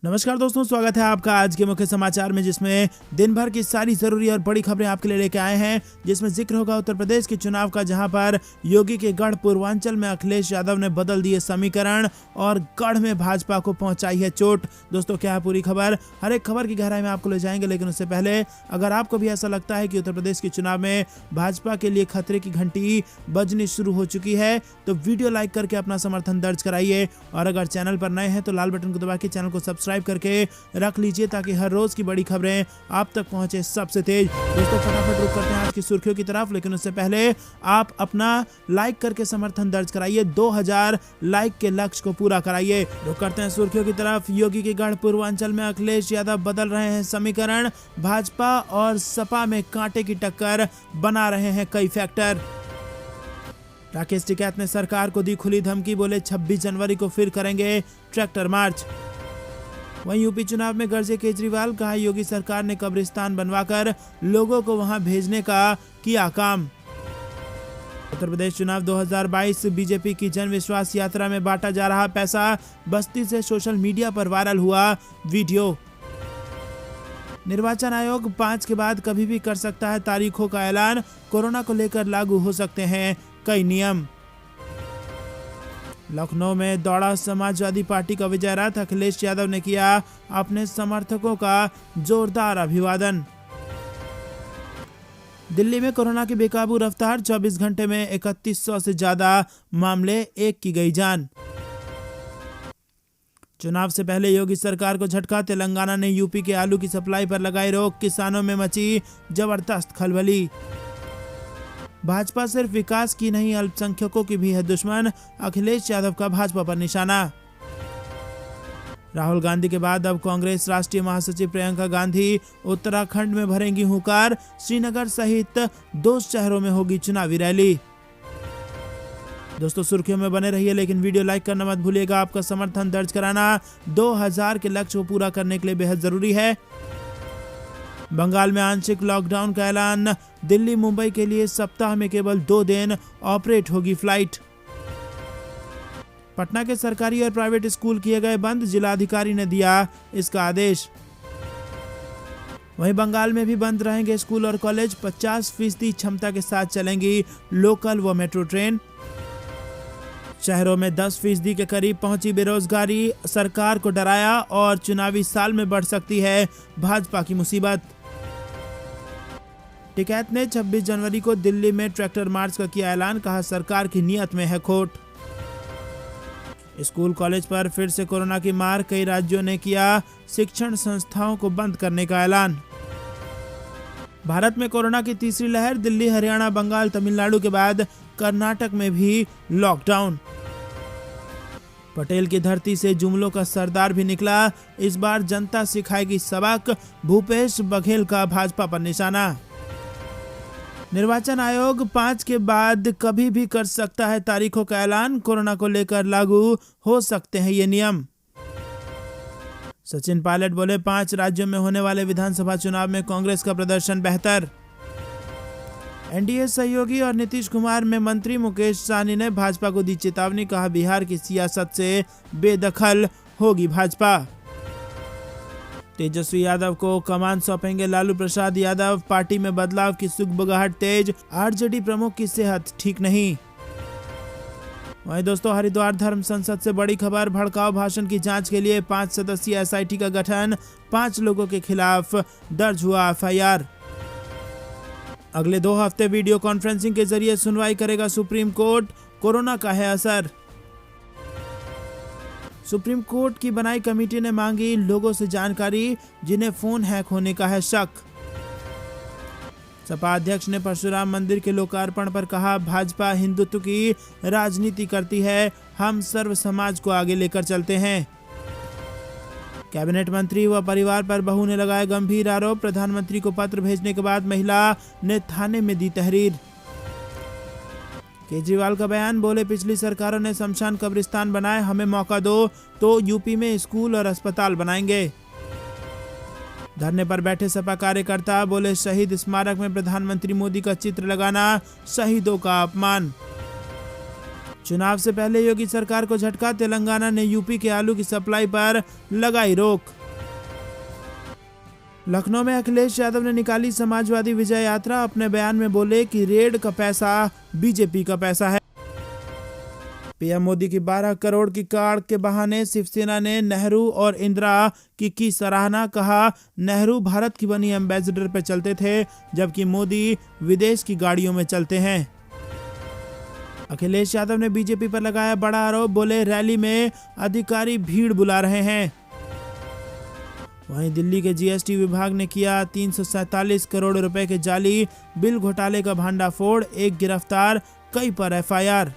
नमस्कार दोस्तों, स्वागत है आपका आज के मुख्य समाचार में, जिसमें दिन भर की सारी जरूरी और बड़ी खबरें आपके लिए लेके आए हैं। जिसमें जिक्र होगा उत्तर प्रदेश के चुनाव का, जहां पर योगी के गढ़ पूर्वांचल में अखिलेश यादव ने बदल दिए समीकरण और गढ़ में भाजपा को पहुंचाई है चोट। दोस्तों, क्या है पूरी खबर? हर एक खबर की गहराई में आपको ले जाएंगे, लेकिन उससे पहले अगर आपको भी ऐसा लगता है कि उत्तर प्रदेश के चुनाव में भाजपा के लिए खतरे की घंटी बजनी शुरू हो चुकी है, तो वीडियो लाइक करके अपना समर्थन दर्ज कराइए। और अगर चैनल पर नए हैं तो लाल बटन को दबा के चैनल को सब्सक्राइब करके रख लीजिए, ताकि हर रोज की बड़ी खबरें आप तक पहुंचे सबसे तेज। दोस्तों, फटाफट रुक करते हैं आज की सुर्खियों की तरफ, लेकिन उससे पहले आप अपना लाइक करके समर्थन दर्ज कराइए। 2000 लाइक के लक्ष्य को पूरा कराइए। रुक करते हैं सुर्खियों की तरफ। योगी के गढ़ पूर्वांचल में अखिलेश यादव बदल रहे हैं समीकरण। भाजपा और सपा में कांटे की टक्कर बना रहे हैं कई फैक्टर। राकेश टिकैत ने सरकार को दी खुली धमकी, बोले 26 जनवरी को फिर करेंगे ट्रैक्टर मार्च। वहीं यूपी चुनाव में गरजे केजरीवाल, कहा योगी सरकार ने कब्रिस्तान बनवाकर लोगों को वहां भेजने का किया काम। उत्तर प्रदेश चुनाव 2022 बीजेपी की जन विश्वास यात्रा में बांटा जा रहा पैसा, बस्ती से सोशल मीडिया पर वायरल हुआ वीडियो। निर्वाचन आयोग 5 के बाद कभी भी कर सकता है तारीखों का ऐलान, कोरोना को लेकर लागू हो सकते हैं कई नियम। लखनऊ में दौड़ा समाजवादी पार्टी का विजय रथ, अखिलेश यादव ने किया अपने समर्थकों का जोरदार अभिवादन। दिल्ली में कोरोना की बेकाबू रफ्तार, 24 घंटे में 3100 से ज्यादा मामले, 1 की गई जान। चुनाव से पहले योगी सरकार को झटका, तेलंगाना ने यूपी के आलू की सप्लाई पर लगाई रोक, किसानों में मची जबरदस्त खलबली। भाजपा सिर्फ विकास की नहीं, अल्पसंख्यकों की भी है दुश्मन, अखिलेश यादव का भाजपा पर निशाना। राहुल गांधी के बाद अब कांग्रेस राष्ट्रीय महासचिव प्रियंका गांधी उत्तराखंड में भरेंगी हुंकार, श्रीनगर सहित 2 शहरों में होगी चुनावी रैली। दोस्तों, सुर्खियों में बने रहिए, लेकिन वीडियो लाइक करना मत भूलिएगा। आपका समर्थन दर्ज कराना 2000 के लक्ष्य को पूरा करने के लिए बेहद जरूरी है। बंगाल में आंशिक लॉकडाउन का ऐलान, दिल्ली मुंबई के लिए सप्ताह में केवल 2 दिन ऑपरेट होगी फ्लाइट। पटना के सरकारी और प्राइवेट स्कूल किए गए बंद, जिलाधिकारी ने दिया इसका आदेश। वहीं बंगाल में भी बंद रहेंगे स्कूल और कॉलेज, 50% क्षमता के साथ चलेंगी लोकल व मेट्रो ट्रेन। शहरों में 10% के करीब पहुंची बेरोजगारी, सरकार को डराया और चुनावी साल में बढ़ सकती है भाजपा की मुसीबत। टिकैत ने 26 जनवरी को दिल्ली में ट्रैक्टर मार्च का किया ऐलान, कहा सरकार की नीयत में है खोट। स्कूल कॉलेज पर फिर से कोरोना की मार, कई राज्यों ने किया शिक्षण संस्थाओं को बंद करने का ऐलान। भारत में कोरोना की तीसरी लहर, दिल्ली, हरियाणा, बंगाल, तमिलनाडु के बाद कर्नाटक में भी लॉकडाउन। पटेल की धरती से जुमलों का सरदार भी निकला, इस बार जनता सिखाएगी सबक, भूपेश बघेल का भाजपा पर निशाना। निर्वाचन आयोग 5 के बाद कभी भी कर सकता है तारीखों का ऐलान, कोरोना को लेकर लागू हो सकते हैं ये नियम। सचिन पायलट बोले 5 राज्यों में होने वाले विधानसभा चुनाव में कांग्रेस का प्रदर्शन बेहतर। एनडीए सहयोगी और नीतीश कुमार में मंत्री मुकेश सहनी ने भाजपा को दी चेतावनी, कहा बिहार की सियासत से बेदखल होगी भाजपा। तेजस्वी यादव को कमान सौंपेंगे लालू प्रसाद यादव, पार्टी में बदलाव की सुगबुगाहट तेज, आरजेडी प्रमुख की सेहत ठीक नहीं। वहीं दोस्तों, हरिद्वार धर्म संसद से बड़ी खबर, भड़काऊ भाषण की जांच के लिए 5 सदस्यीय एसआईटी का गठन, 5 लोगों के खिलाफ दर्ज हुआ एफआईआर। अगले 2 हफ्ते वीडियो कॉन्फ्रेंसिंग के जरिए सुनवाई करेगा सुप्रीम कोर्ट, कोरोना का है असर। सुप्रीम कोर्ट की बनाई कमेटी ने मांगी लोगों से जानकारी जिन्हें फोन हैक होने का है शक। सपा अध्यक्ष ने परशुराम मंदिर के लोकार्पण पर कहा भाजपा हिंदुत्व की राजनीति करती है, हम सर्व समाज को आगे लेकर चलते हैं। कैबिनेट मंत्री व परिवार पर बहू ने लगाया गंभीर आरोप, प्रधानमंत्री को पत्र भेजने के बाद महिला ने थाने में दी तहरीर। केजरीवाल का बयान, बोले पिछली सरकारों ने शमशान कब्रिस्तान बनाए, हमें मौका दो तो यूपी में स्कूल और अस्पताल बनाएंगे। धरने पर बैठे सपा कार्यकर्ता बोले शहीद स्मारक में प्रधानमंत्री मोदी का चित्र लगाना शहीदों का अपमान। चुनाव से पहले योगी सरकार को झटका, तेलंगाना ने यूपी के आलू की सप्लाई पर लगाई रोक। लखनऊ में अखिलेश यादव ने निकाली समाजवादी विजय यात्रा, अपने बयान में बोले कि रेड का पैसा बीजेपी का पैसा है। पीएम मोदी की 12 करोड़ की कार्ड के बहाने शिवसेना ने नेहरू और इंदिरा की सराहना, कहा नेहरू भारत की बनी एम्बेसडर पे चलते थे जबकि मोदी विदेश की गाड़ियों में चलते हैं। अखिलेश यादव ने बीजेपी पर लगाया बड़ा आरोप, बोले रैली में अधिकारी भीड़ बुला रहे हैं। वहीं दिल्ली के जीएसटी विभाग ने किया 347 करोड़ रुपए के जाली बिल घोटाले का भांडाफोड़, एक गिरफ्तार, कई पर एफआईआर।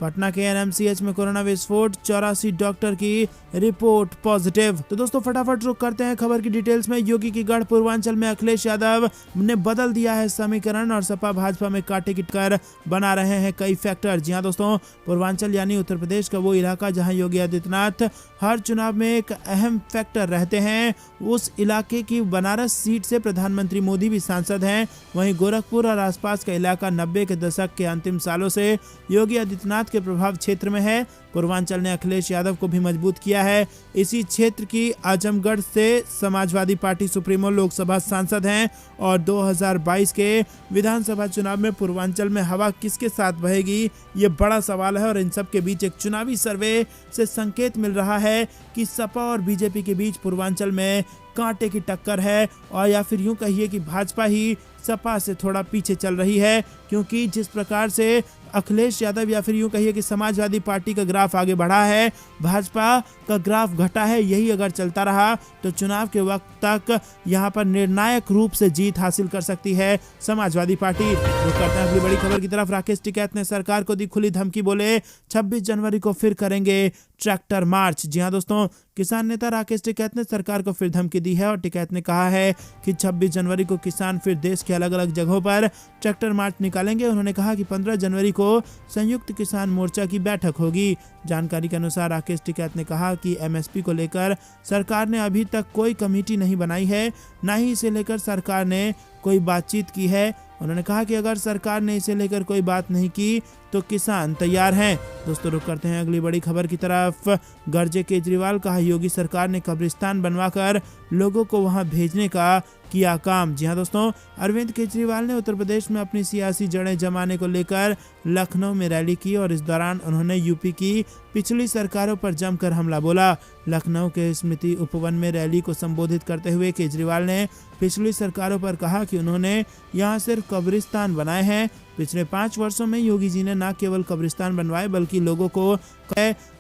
पटना के एनएमसीएच में कोरोना विस्फोट, 84 डॉक्टर की रिपोर्ट पॉजिटिव। तो दोस्तों फटाफट रुक करते हैं खबर की डिटेल्स में। योगी की गढ़ पूर्वांचल में अखिलेश यादव ने बदल दिया है समीकरण और सपा भाजपा में कांटे की टक्कर बना रहे हैं कई फैक्टर। जी हां दोस्तों, पूर्वांचल यानी उत्तर प्रदेश का वो इलाका जहां योगी आदित्यनाथ हर चुनाव में एक अहम फैक्टर रहते हैं। उस इलाके की बनारस सीट से प्रधानमंत्री मोदी भी सांसद हैं। वहीं गोरखपुर और आसपास का इलाका 90 के दशक के अंतिम सालों से योगी आदित्यनाथ के प्रभाव क्षेत्र में है। पूर्वांचल ने अखिलेश यादव को भी मजबूत किया है। इसी क्षेत्र की आजमगढ़ से समाजवादी पार्टी सुप्रीमो लोकसभा सांसद हैं और 2022 के विधानसभा चुनाव में पूर्वांचल में हवा किसके साथ बहेगी, ये बड़ा सवाल है। और इन सब के बीच एक चुनावी सर्वे से संकेत मिल रहा है कि सपा और बीजेपी के बीच पूर्वांचल में कांटे की टक्कर है, और या फिर यूं कहिए कि भाजपा ही सपा से थोड़ा पीछे चल रही है, क्योंकि जिस प्रकार से अखिलेश यादव या फिर यूं कहिए कि समाजवादी पार्टी का ग्राफ आगे बढ़ा है, भाजपा का ग्राफ घटा है। यही अगर चलता रहा तो चुनाव के वक्त तक यहां पर निर्णायक रूप से जीत हासिल कर सकती है समाजवादी पार्टी। तो करते हैं अगली बड़ी खबर की तरफ। राकेश टिकैत ने सरकार को दी खुली धमकी, बोले 26 जनवरी को फिर करेंगे ट्रैक्टर मार्च। जी हां दोस्तों, किसान नेता राकेश टिकैत ने सरकार को फिर धमकी दी है और टिकैत ने कहा है कि 26 जनवरी को किसान फिर देश के अलग अलग जगहों पर ट्रैक्टर मार्च निकालेंगे। उन्होंने कहा कि 15 जनवरी को संयुक्त किसान मोर्चा की बैठक होगी। जानकारी के अनुसार राकेश टिकैत ने कहा कि एमएसपी को लेकर सरकार ने अभी तक कोई कमेटी नहीं बनाई है, ना ही इसे लेकर सरकार ने कोई बातचीत की है। उन्होंने कहा कि अगर सरकार ने इसे लेकर कोई बात नहीं की तो किसान तैयार हैं। दोस्तों रुक करते हैं अगली बड़ी खबर की तरफ। गरजे केजरीवाल, कहा योगी सरकार ने कब्रिस्तान बनवाकर लोगों को वहां भेजने का किया काम। जी हां दोस्तों, अरविंद केजरीवाल ने उत्तर प्रदेश में अपनी सियासी जड़ें जमाने को लेकर लखनऊ में रैली की और इस दौरान उन्होंने यूपी की पिछली सरकारों पर जमकर हमला बोला। लखनऊ के स्मृति उपवन में रैली को संबोधित करते हुए केजरीवाल ने पिछली सरकारों पर कहा कि उन्होंने यहां सिर्फ कब्रिस्तान बनाए हैं। पिछले 5 वर्षों में योगी जी ने न केवल कब्रिस्तान बनवाए बल्कि लोगों को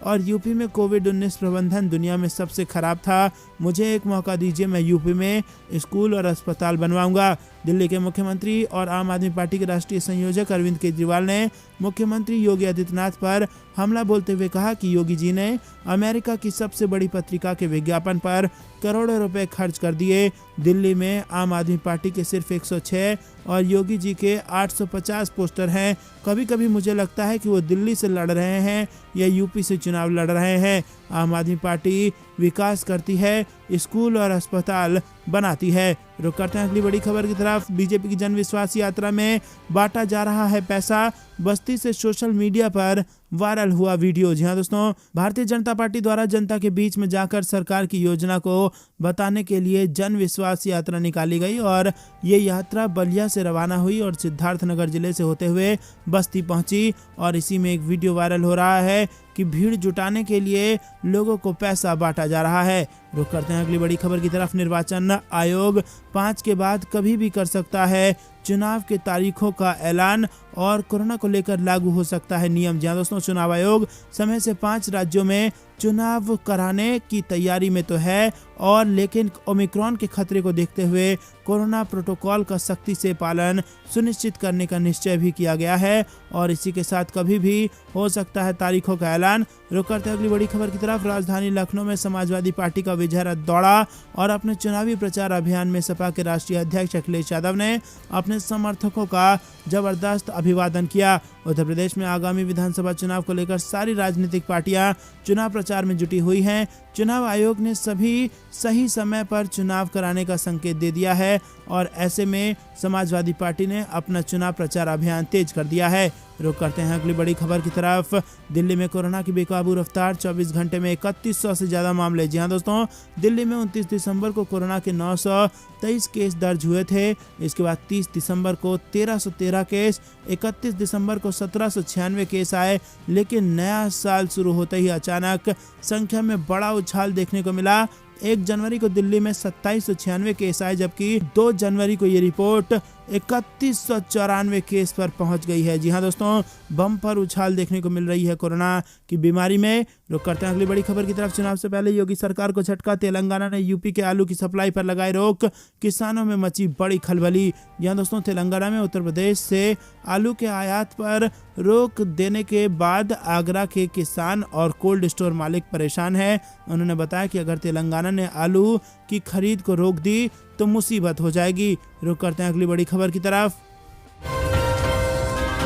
और यूपी में कोविड-19 प्रबंधन दुनिया में सबसे खराब था। मुझे एक मौका दीजिए, मैं यूपी में स्कूल और अस्पताल बनवाऊंगा। दिल्ली के मुख्यमंत्री और आम आदमी पार्टी के राष्ट्रीय संयोजक अरविंद केजरीवाल ने मुख्यमंत्री योगी आदित्यनाथ पर हमला बोलते हुए कहा कि योगी जी ने अमेरिका की सबसे बड़ी पत्रिका के विज्ञापन पर करोड़ों रुपए खर्च कर दिए। दिल्ली में आम आदमी पार्टी के सिर्फ 106 और योगी जी के 850 पोस्टर हैं। कभी कभी मुझे लगता है कि वो दिल्ली से लड़ रहे हैं या यूपी से चुनाव लड़ रहे हैं। आम आदमी पार्टी विकास करती है, स्कूल और अस्पताल बनाती है। रुक करते हैं अगली बड़ी खबर की तरफ। बीजेपी की जन विश्वास यात्रा में बांटा जा रहा है पैसा, बस्ती से सोशल मीडिया पर वायरल हुआ वीडियो। जी हां दोस्तों, भारतीय जनता पार्टी द्वारा जनता के बीच में जाकर सरकार की योजना को बताने के लिए जन विश्वास यात्रा निकाली गई और ये यात्रा बलिया से रवाना हुई और सिद्धार्थनगर जिले से होते हुए बस्ती पहुंची। और इसी में एक वीडियो वायरल हो रहा है कि भीड़ जुटाने के लिए लोगों को पैसा बांटा जा रहा है। रुक करते हैं अगली बड़ी खबर की तरफ। निर्वाचन आयोग 5 के बाद कभी भी कर सकता है चुनाव के तारीखों का ऐलान और कोरोना को लेकर लागू हो सकता है नियम। जहां दोस्तों, चुनाव आयोग समय से 5 राज्यों में चुनाव कराने की तैयारी में तो है और लेकिन ओमिक्रॉन के खतरे को देखते हुए कोरोना प्रोटोकॉल का सख्ती से पालन सुनिश्चित करने का निश्चय भी किया गया है और इसी के साथ कभी भी हो सकता है तारीखों का ऐलान। रुक करते अगली बड़ी खबर की तरफ। राजधानी लखनऊ में समाजवादी पार्टी का विजय रथ दौड़ा और अपने चुनावी प्रचार अभियान में सपा के राष्ट्रीय अध्यक्ष अखिलेश यादव ने अपने समर्थकों का जबरदस्त अभिवादन किया। उत्तर प्रदेश में आगामी विधानसभा चुनाव को लेकर सारी राजनीतिक पार्टियां चुनाव प्रचार में जुटी हुई हैं। चुनाव आयोग ने सभी सही समय पर चुनाव कराने का संकेत दे दिया है और ऐसे में समाजवादी पार्टी ने अपना चुनाव प्रचार अभियान तेज कर दिया है। रुक करते हैं अगली बड़ी खबर की तरफ। दिल्ली में कोरोना की बेकाबू रफ्तार, 24 घंटे में 3100 से ज्यादा मामले। जी हां दोस्तों, दिल्ली में 29 दिसंबर को कोरोना के 923 केस दर्ज हुए थे। इसके बाद 30 दिसंबर को 1313 केस, 31 दिसंबर को 1796 केस आए। लेकिन नया साल शुरू होते ही अचानक संख्या में बड़ा उछाल देखने को मिला। 1 जनवरी को दिल्ली में 2796 केस आए, जबकि 2 जनवरी को ये रिपोर्ट 3194 केस पर पहुंच गई है। जी हां दोस्तों, बम्पर उछाल देखने को मिल रही है कोरोना की बीमारी में। रुक करते हैं अगली बड़ी खबर की तरफ। चुनाव से पहले योगी सरकार को झटका, तेलंगाना ने यूपी के आलू की सप्लाई पर लगाई रोक, किसानों में मची बड़ी खलबली। जी हां दोस्तों, तेलंगाना में उत्तर प्रदेश से आलू के आयात पर रोक देने के बाद आगरा के किसान और कोल्ड स्टोर मालिक परेशान है। उन्होंने बताया कि अगर तेलंगाना ने आलू की खरीद को रोक दी तो मुसीबत हो जाएगी। रुक करते हैं अगली बड़ी खबर की तरफ।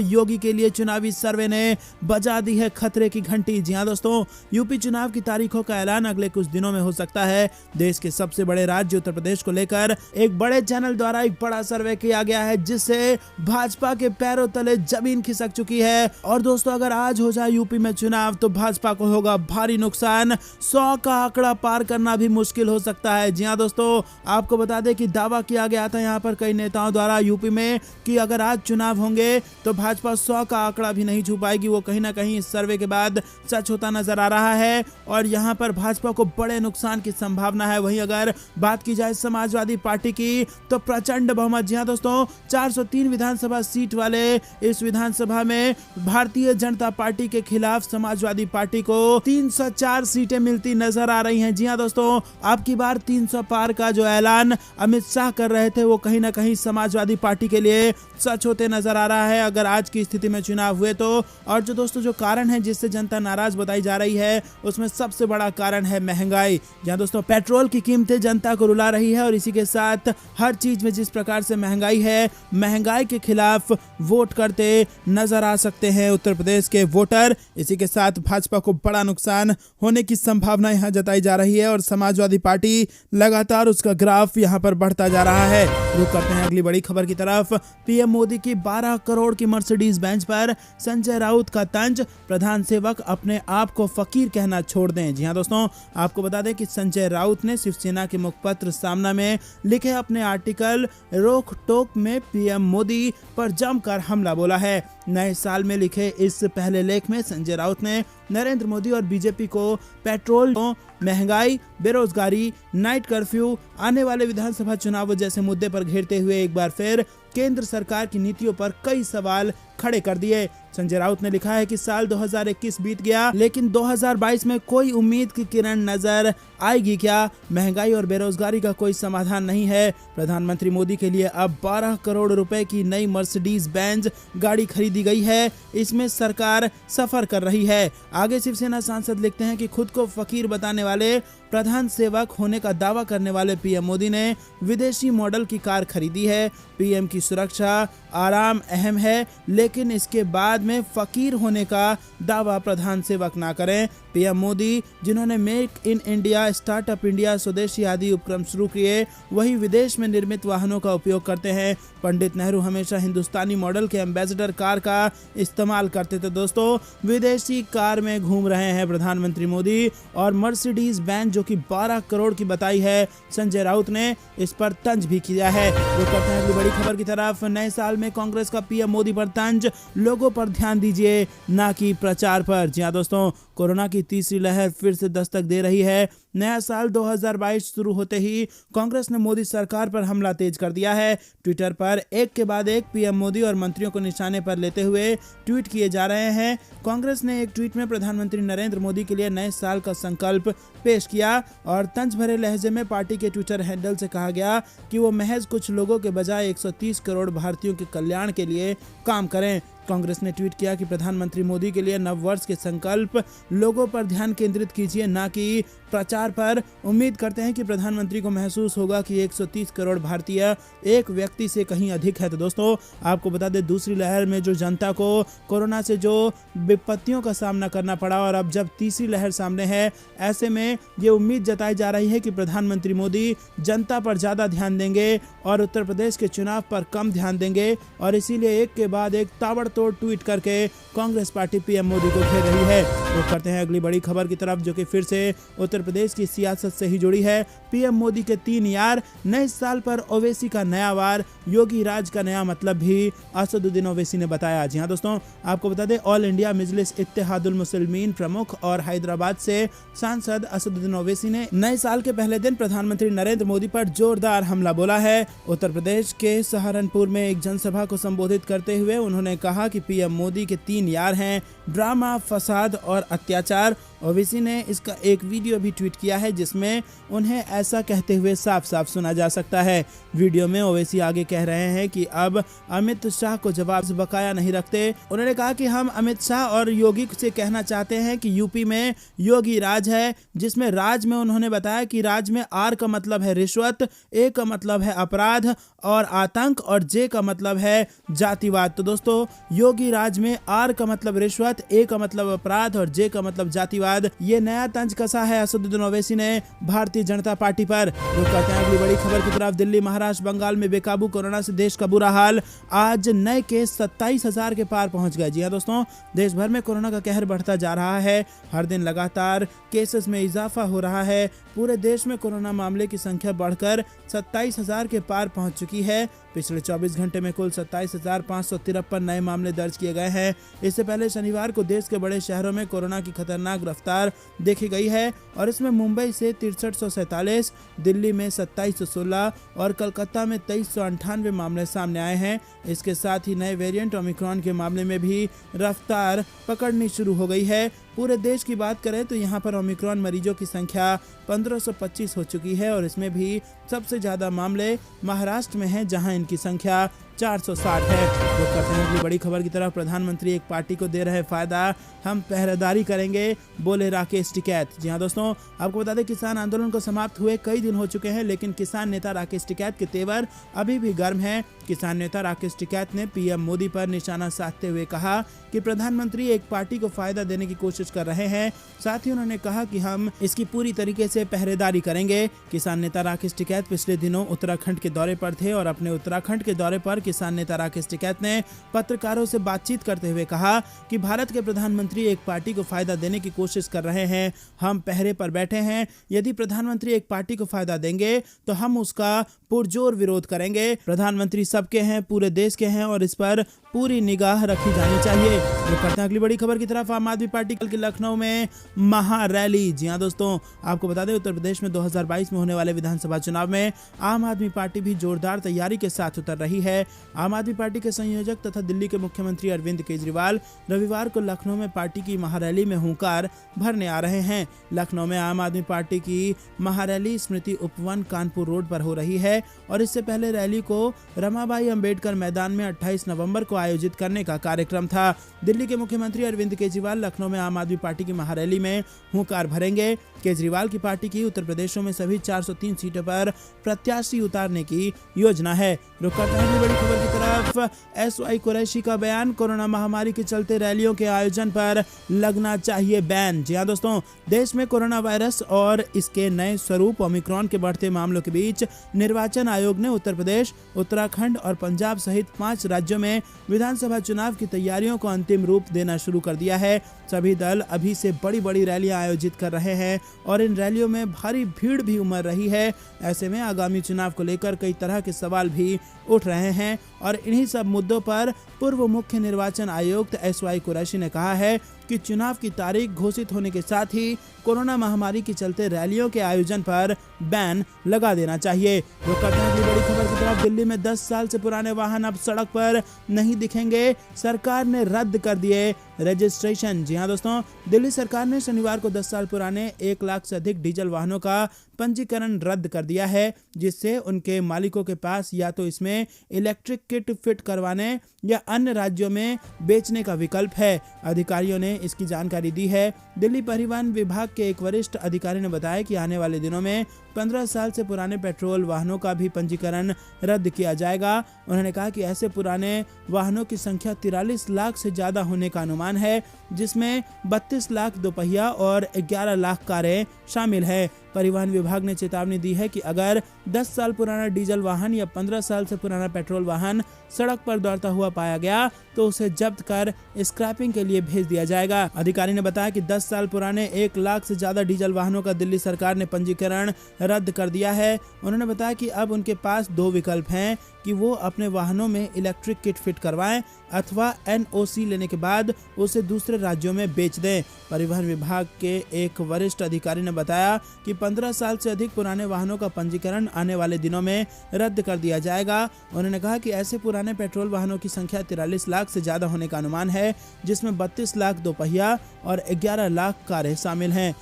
योगी के लिए चुनावी सर्वे ने बजा दी है खतरे की घंटी। जी हां दोस्तों, यूपी चुनाव की तारीखों का ऐलान अगले कुछ दिनों में हो सकता है। देश के सबसे बड़े राज्य उत्तर प्रदेश को लेकर एक बड़े चैनल द्वारा एक बड़ा सर्वे किया गया है, जिससे भाजपा के पैरों तले जमीन खिसक चुकी है। और दोस्तों, अगर आज हो जाए यूपी में चुनाव तो भाजपा को होगा भारी नुकसान। 100 का आंकड़ा पार करना भी मुश्किल हो सकता है। जी हां दोस्तों, आपको बता दें कि दावा किया गया था यहाँ पर कई नेताओं द्वारा यूपी में कि अगर आज चुनाव होंगे तो भाजपा 100 का आंकड़ा भी नहीं छू पाएगी। वो कहीं ना कहीं इस सर्वे के बाद सच होता नजर आ रहा है और यहाँ पर भाजपा को बड़े नुकसान की संभावना है। वहीं अगर बात की जाए समाजवादी पार्टी की तो प्रचंड बहुमत। जी हां दोस्तों, 403 विधानसभा सीट वाले इस विधानसभा में भारतीय जनता पार्टी के खिलाफ समाजवादी पार्टी को 304 सीटें मिलती नजर आ रही हैं। जी हां दोस्तों, अब की बार 300 पार का जो ऐलान अमित शाह कर रहे थे वो कहीं ना कहीं समाजवादी पार्टी के लिए सच होते नजर आ रहा है अगर आज की स्थिति में चुनाव हुए तो। और जो दोस्तों जो कारण है जिससे जनता नाराज बताई जा रही है उसमें सबसे बड़ा कारण है महंगाई। जहां दोस्तों पेट्रोल की कीमतें जनता को रुला रही है और इसी के साथ हर चीज में जिस प्रकार से महंगाई है, महंगाई के खिलाफ वोट करते नजर आ सकते हैं उत्तर प्रदेश के वोटर। इसी के साथ भाजपा को बड़ा नुकसान होने की संभावना यहां जताई जा रही है और समाजवादी पार्टी लगातार उसका ग्राफ यहां पर बढ़ता जा रहा है। रुक करते हैं अगली बड़ी खबर की तरफ। पीएम मोदी की 12 करोड़ की मर्सिडीज बेंच पर संजय राउत का तंज, प्रधान सेवक अपने आप को फकीर कहना छोड़ दें। जी हां दोस्तों, आपको बता दें कि संजय राउत ने शिवसेना के मुखपत्र सामना में लिखे अपने आर्टिकल रोक टोक में पीएम मोदी पर जमकर हमला बोला है। नए साल में लिखे इस पहले लेख में संजय राउत ने नरेंद्र मोदी और बीजेपी को पेट्रोल, महंगाई, बेरोजगारी, नाइट कर्फ्यू, आने वाले विधानसभा चुनावों जैसे मुद्दे पर घेरते हुए एक बार फिर केंद्र सरकार की नीतियों पर कई सवाल खड़े कर दिए। संजय राउत ने लिखा है कि साल 2021 बीत गया लेकिन 2022 में कोई उम्मीद की किरण नजर आएगी क्या? महंगाई और बेरोजगारी का कोई समाधान नहीं है। प्रधानमंत्री मोदी के लिए अब 12 करोड़ रुपए की नई मर्सिडीज बेंज गाड़ी खरीदी गई है। इसमें सरकार सफर कर रही है। आगे शिवसेना सांसद लिखते हैं कि खुद को फकीर बताने वाले, प्रधान सेवक होने का दावा करने वाले पीएम मोदी ने विदेशी मॉडल की कार खरीदी है। पीएम की सुरक्षा, आराम अहम है लेकिन इसके बाद में फकीर होने का दावा प्रधान सेवक ना करें। पीएम मोदी जिन्होंने make in India, startup India, स्वदेशी आदि उपक्रम शुरू किए, वही विदेश में निर्मित वाहनों का उपयोग करते हैं। पंडित नेहरू हमेशा हिंदुस्तानी मॉडल के एम्बेसडर कार का इस्तेमाल करते थे। दोस्तों, विदेशी कार में घूम रहे हैं प्रधानमंत्री मोदी और मर्सिडीज बेंज जो कि 12 करोड़ की बताई है। संजय राउत ने इस पर तंज भी किया है। वो कहते हैं अगली बड़ी खबर की तरफ। नए साल में कांग्रेस का पीएम मोदी पर तंज, लोगों पर ध्यान दीजिए ना कि प्रचार पर। जी हां दोस्तों, कोरोना की तीसरी लहर फिर से दस्तक दे रही है। नया साल 2022 शुरू होते ही कांग्रेस ने मोदी सरकार पर हमला तेज कर दिया है। ट्विटर पर एक के बाद एक पीएम मोदी और मंत्रियों को निशाने पर लेते हुए ट्वीट किए जा रहे हैं। कांग्रेस ने एक ट्वीट में प्रधानमंत्री नरेंद्र मोदी के लिए नए साल का संकल्प पेश किया और तंज भरे लहजे में पार्टी के ट्विटर हैंडल से कहा गया कि वो महज कुछ लोगों के बजाय 130 करोड़ भारतीयों के कल्याण के लिए काम करें। कांग्रेस ने ट्वीट किया कि प्रधानमंत्री मोदी के लिए नव वर्ष के संकल्प लोगों पर ध्यान केंद्रित कीजिए, न कि प्रचार पर। उम्मीद करते हैं कि प्रधानमंत्री को महसूस होगा कि 130 करोड़ भारतीय एक व्यक्ति से कहीं अधिक है। तो दोस्तों, आपको बता दें, दूसरी लहर में जो जनता को कोरोना से जो विपत्तियों का सामना करना पड़ा और अब जब तीसरी लहर सामने है, ऐसे में ये उम्मीद जताई जा रही है कि प्रधानमंत्री मोदी जनता पर ज्यादा ध्यान देंगे और उत्तर प्रदेश के चुनाव पर कम ध्यान देंगे, और इसीलिए एक के बाद एक ताबड़तोड़ ट्वीट करके कांग्रेस पार्टी पीएम मोदी को घेर रही है। तो करते हैं अगली बड़ी खबर की तरफ, जो कि फिर से उत्तर प्रदेश की सियासत से ही जुड़ी है। पीएम मोदी के 3 यार, नए साल पर ओवैसी का नया वार, योगी राज का नया मतलब भी असदुद्दीन ओवैसी ने बताया। जी हां दोस्तों, आपको बता दें, ऑल इंडिया मजलिस इत्तेहादुल मुस्लिमीन प्रमुख और हैदराबाद से सांसद असदुद्दीन ओवैसी ने नए साल के पहले दिन प्रधानमंत्री नरेंद्र मोदी पर जोरदार हमला बोला है। उत्तर प्रदेश के सहारनपुर में एक जनसभा को संबोधित करते हुए उन्होंने कहा कि पीएम मोदी के 3 यार हैं, ड्रामा, फसाद और अत्याचार। ओवैसी ने इसका एक वीडियो भी ट्वीट किया है, जिसमें उन्हें ऐसा कहते हुए साफ साफ सुना जा सकता है। वीडियो में ओवैसी आगे कह रहे हैं कि अब अमित शाह को जवाब से बकाया नहीं रखते। उन्होंने कहा कि हम अमित शाह और योगी से कहना चाहते हैं कि यूपी में योगी राज है, जिसमें राज में उन्होंने बताया कि राज में आर का मतलब है रिश्वत, ए का मतलब है अपराध और आतंक, और जे का मतलब है जातिवाद। तो दोस्तों, योगी राज में आर का मतलब रिश्वत, ए का मतलब अपराध और जे का मतलब जातिवाद, ये नया तंज कसा है असदुद्दीन ओवैसी ने भारतीय जनता पार्टी पर। रुक करते हैं अगली बड़ी खबर की तरफ। दिल्ली, महाराष्ट्र, बंगाल में बेकाबू कोरोना से देश का बुरा हाल। आज नए केस 27,000 के पार पहुंच गए। जी हां दोस्तों, देश भर में कोरोना का कहर बढ़ता जा रहा है। हर दिन लगातार केसेस में इजाफा हो रहा है। पूरे देश में कोरोना मामले की संख्या बढ़कर 27,000 के पार पहुंच चुकी है। पिछले 24 घंटे में कुल 27,553 नए मामले दर्ज किए गए हैं। इससे पहले शनिवार को देश के बड़े शहरों में कोरोना की खतरनाक रफ्तार देखी गई है, और इसमें मुंबई से 6347, दिल्ली में 2716 और कोलकाता में 2398 मामले सामने आए हैं। इसके साथ ही नए वेरिएंट ओमिक्रॉन के मामले में भी रफ्तार पकड़नी शुरू हो गई है। पूरे देश की बात करें तो यहाँ पर ओमिक्रॉन मरीजों की संख्या 1525 हो चुकी है, और इसमें भी सबसे ज्यादा मामले महाराष्ट्र में हैं, जहां इनकी संख्या 460 है। तो करते हैं अगली बड़ी खबर की तरफ। प्रधानमंत्री एक पार्टी को दे रहे फायदा, हम पहरेदारी करेंगे, बोले राकेश टिकैत। जी हां दोस्तों, आपको बता दें, किसान आंदोलन को समाप्त हुए कई दिन हो चुके हैं, लेकिन किसान नेता राकेश टिकैत के तेवर अभी भी गर्म हैं। किसान नेता राकेश टिकैत ने पीएम मोदी पर निशाना साधते हुए कहा कि प्रधानमंत्री एक पार्टी को फायदा देने की कोशिश कर रहे हैं। साथ ही उन्होंने कहा कि हम इसकी पूरी तरीके से पहरेदारी करेंगे। किसान नेता राकेश टिकैत पिछले दिनों उत्तराखंड के दौरे पर थे, और अपने उत्तराखंड के दौरे पर किसान नेता राकेश टिकैत ने पत्रकारों से बातचीत करते हुए कहा कि भारत के प्रधानमंत्री एक पार्टी को फायदा देने की कोशिश कर रहे हैं। हम पहरे पर बैठे हैं। यदि प्रधानमंत्री एक पार्टी को फायदा देंगे तो हम उसका पुरजोर विरोध करेंगे। प्रधानमंत्री सबके हैं, पूरे देश के हैं, और इस पर पूरी निगाह रखी जानी चाहिए। तो करते हैं अगली बड़ी खबर की तरफ। आम आदमी पार्टी कल के लखनऊ में महारैली। जी हां दोस्तों, आपको बता दें, उत्तर प्रदेश में 2022 में होने वाले विधानसभा चुनाव में आम आदमी पार्टी भी जोरदार तैयारी के साथ उतर रही है। आम आदमी पार्टी के संयोजक तथा दिल्ली के मुख्यमंत्री अरविंद केजरीवाल रविवार को लखनऊ में पार्टी की महारैली में हुंकार भरने आ रहे हैं। लखनऊ में आम आदमी पार्टी की महारैली स्मृति उपवन कानपुर रोड पर हो रही है, और इससे पहले रैली को रमाबाई अंबेडकर मैदान में 28 नवंबर को आयोजित करने का कार्यक्रम था। दिल्ली के मुख्यमंत्री अरविंद केजरीवाल लखनऊ में आम आदमी पार्टी की महारैली में हुंकार भरेंगे। केजरीवाल की पार्टी की उत्तर प्रदेशों में सभी 403 सीटों पर प्रत्याशी उतारने की योजना है। रुक करते हैं बड़ी खबर की तरफ। एसवाई कुरैशी का बयान, कोरोना महामारी के चलते रैलियों के आयोजन पर लगना चाहिए बैन। जी हां दोस्तों, देश में कोरोना वायरस और इसके नए स्वरूप ओमिक्रॉन के बढ़ते मामलों के बीच निर्वाचन आयोग ने उत्तर प्रदेश, उत्तराखंड और पंजाब सहित 5 राज्यों में विधानसभा चुनाव की तैयारियों को अंतिम रूप देना शुरू कर दिया है। सभी दल अभी से बड़ी बड़ी रैलियां आयोजित कर रहे हैं, और इन रैलियों में भारी भीड़ भी उमड़ रही है। ऐसे में आगामी चुनाव को लेकर कई तरह के सवाल भी उठ रहे हैं, और इन्हीं सब मुद्दों पर पूर्व मुख्य निर्वाचन आयुक्त एसवाई कुरैशी ने कहा है कि चुनाव की तारीख घोषित होने के साथ ही कोरोना महामारी के चलते रैलियों के आयोजन पर बैन लगा देना चाहिए। रुक करते हैं अगली बड़ी खबर की तरफ। दिल्ली में 10 साल से पुराने वाहन अब सड़क पर नहीं दिखेंगे, सरकार ने रद्द कर दिए रजिस्ट्रेशन। जी हां दोस्तों, दिल्ली सरकार ने शनिवार को 10 साल पुराने 1 लाख से अधिक डीजल वाहनों का पंजीकरण रद्द कर दिया है, जिससे उनके मालिकों के पास या तो इसमें इलेक्ट्रिक किट फिट करवाने या अन्य राज्यों में बेचने का विकल्प है। अधिकारियों ने इसकी जानकारी दी है। दिल्ली परिवहन विभाग के एक वरिष्ठ अधिकारी ने बताया कि आने वाले दिनों में 15 साल से पुराने पेट्रोल वाहनों का भी पंजीकरण रद्द किया जाएगा। उन्होंने कहा कि ऐसे पुराने वाहनों की संख्या 43 लाख से ज्यादा होने का अनुमान है, जिसमें 32 लाख दोपहिया और 11 लाख कारें शामिल है। परिवहन विभाग ने चेतावनी दी है कि अगर 10 साल पुराना डीजल वाहन या 15 साल से पुराना पेट्रोल वाहन सड़क पर दौड़ता हुआ पाया गया तो उसे जब्त कर स्क्रैपिंग के लिए भेज दिया जाएगा। अधिकारी ने बताया कि 10 साल पुराने 1 लाख से ज्यादा डीजल वाहनों का दिल्ली सरकार ने पंजीकरण रद्द कर दिया है। उन्होंने बताया कि अब उनके पास 2 विकल्प हैं कि वो अपने वाहनों में इलेक्ट्रिक किट फिट करवाएं अथवा एनओसी लेने के बाद उसे दूसरे राज्यों में बेच दें। परिवहन विभाग के एक वरिष्ठ अधिकारी ने बताया कि 15 साल से अधिक पुराने वाहनों का पंजीकरण आने वाले दिनों में रद्द कर दिया जाएगा। उन्होंने कहा कि ऐसे पुराने पेट्रोल वाहनों की संख्या 43 लाख से ज्यादा होने का अनुमान है, जिसमें 32 लाख दोपहिया और 11 लाख कारें शामिल हैं।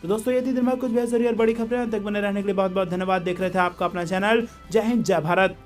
तो दोस्तों, ये थी दिन भर कुछ बेहतरीन और बड़ी खबरें। तक बने रहने के लिए बहुत बहुत धन्यवाद। देख रहे थे आपका अपना चैनल। जय हिंद, जय भारत।